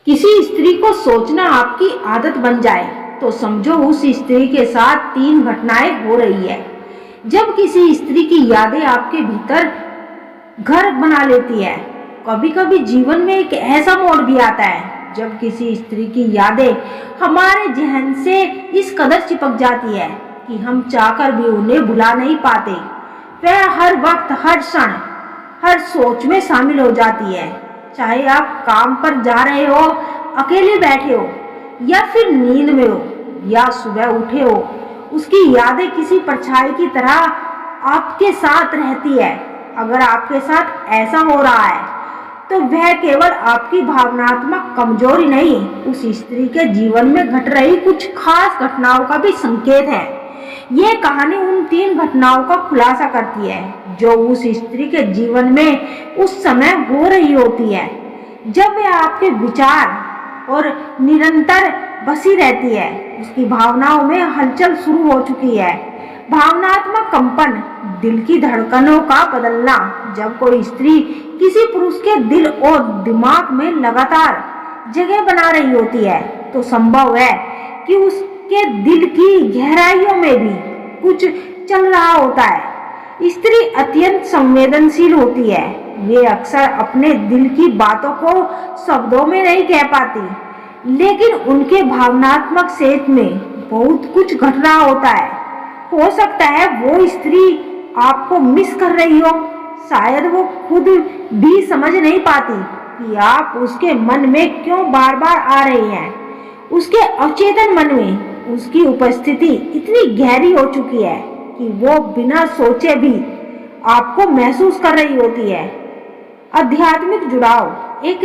किसी स्त्री को सोचना आपकी आदत बन जाए तो समझो उस स्त्री के साथ 3 घटनाएं हो रही है। जब किसी स्त्री की यादें आपके भीतर घर बना लेती है। कभी कभी जीवन में एक ऐसा मोड़ भी आता है जब किसी स्त्री की यादें हमारे जहन से इस कदर चिपक जाती है कि हम चाहकर भी उन्हें भुला नहीं पाते। वह हर वक्त, हर क्षण, हर सोच में शामिल हो जाती है। चाहे आप काम पर जा रहे हो, अकेले बैठे हो, या फिर नींद में हो, या सुबह उठे हो, उसकी यादें किसी परछाई की तरह आपके साथ रहती है। अगर आपके साथ ऐसा हो रहा है तो वह केवल आपकी भावनात्मक कमजोरी नहीं, उस स्त्री के जीवन में घट रही कुछ खास घटनाओं का भी संकेत है। यह कहानी उन 3 घटनाओं का खुलासा करती है जो उस स्त्री के जीवन में उस समय हो रही होती है जब वह आपके विचार और निरंतर बसी रहती है। उसकी भावनाओं में हलचल शुरू हो चुकी है। भावनात्मक कंपन, दिल की धड़कनों का बदलना। जब कोई स्त्री किसी पुरुष के दिल और दिमाग में लगातार जगह बना रही होती है तो संभव है कि उसके दिल की गहराइयों में भी कुछ चल रहा होता है। स्त्री अत्यंत संवेदनशील होती है। वे अक्सर अपने दिल की बातों को शब्दों में नहीं कह पाती, लेकिन उनके भावनात्मक सेट में बहुत कुछ घट रहा होता है। हो सकता है वो स्त्री आपको मिस कर रही हो। शायद वो खुद भी समझ नहीं पाती कि आप उसके मन में क्यों बार बार आ रहे हैं। उसके अवचेतन मन में उसकी उपस्थिति इतनी गहरी हो चुकी है कि वो बिना सोचे भी आपको महसूस कर रही होती है। आध्यात्मिक जुड़ाव, एक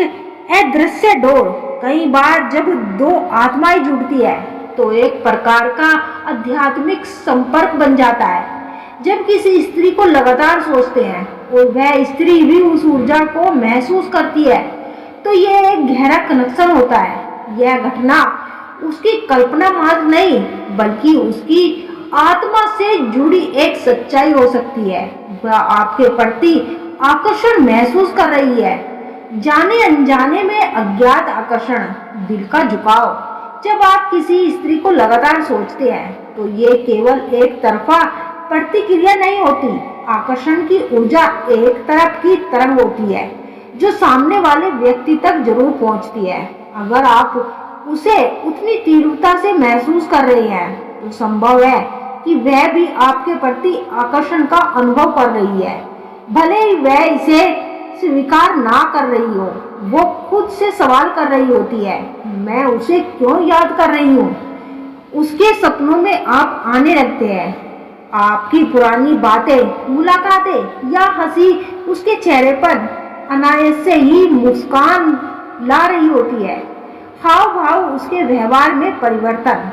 अदृश्य डोर। कई बार जब 2 आत्माएं जुड़ती है तो एक प्रकार का आध्यात्मिक संपर्क बन जाता है। जब किसी स्त्री को लगातार सोचते हैं और वह स्त्री भी उस ऊर्जा को महसूस करती है तो यह एक गहरा कनेक्शन होता है। यह घटना उसकी कल्पना मात्र नहीं बल्कि उसकी आत्मा से जुड़ी एक सच्चाई हो सकती है। वह आपके प्रति आकर्षण महसूस कर रही है, जाने अनजाने में अज्ञात आकर्षण, दिल का झुकाव। जब आप किसी स्त्री को लगातार सोचते हैं तो ये केवल एक तरफा प्रतिक्रिया नहीं होती। आकर्षण की ऊर्जा एक तरफ की तरंग होती है जो सामने वाले व्यक्ति तक जरूर पहुंचती है। अगर आप उसे उतनी तीव्रता से महसूस कर रहे हैं तो संभव है कि वह भी आपके प्रति आकर्षण का अनुभव कर रही है। भले ही वह इसे स्वीकार ना कर रही हो, वो खुद से सवाल कर रही होती है, मैं उसे क्यों याद कर रही हूँ। उसके सपनों में आप आने लगते हैं। आपकी पुरानी बातें, मुलाकातें या हंसी उसके चेहरे पर अनायास से ही मुस्कान ला रही होती है। हाव भाव, उसके व्यवहार में परिवर्तन।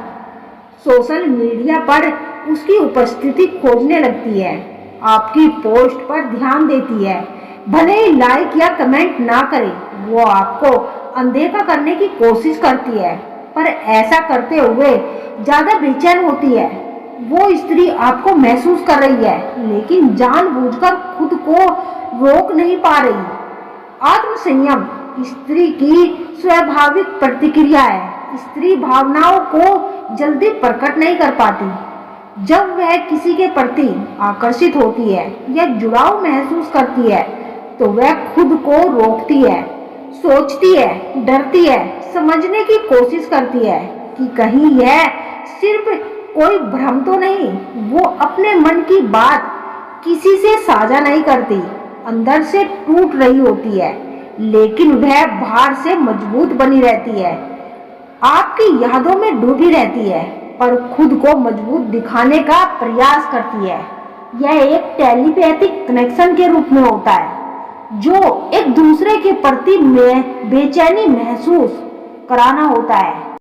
सोशल मीडिया पर उसकी उपस्थिति खोजने लगती है, आपकी पोस्ट पर ध्यान देती है। भले ही लाइक या कमेंट ना करे, वो आपको अनदेखा करने की कोशिश करती है, पर ऐसा करते हुए ज्यादा बेचैन होती है। वो स्त्री आपको महसूस कर रही है लेकिन जानबूझकर खुद को रोक नहीं पा रही। आत्मसंयम स्त्री की स्वाभाविक प्रतिक्रिया है। स्त्री भावनाओं को जल्दी प्रकट नहीं कर पाती। जब वह किसी के प्रति आकर्षित होती है या जुड़ाव महसूस करती है तो वह खुद को रोकती है, सोचती है, डरती है, समझने की कोशिश करती है कि कहीं यह सिर्फ कोई भ्रम तो नहीं। वो अपने मन की बात किसी से साझा नहीं करती, अंदर से टूट रही होती है, लेकिन वह बाहर से मजबूत बनी रहती है। आपकी यादों में डूबी रहती है पर खुद को मजबूत दिखाने का प्रयास करती है। यह एक टेलीपैथिक कनेक्शन के रूप में होता है जो एक दूसरे के प्रति में बेचैनी महसूस कराना होता है।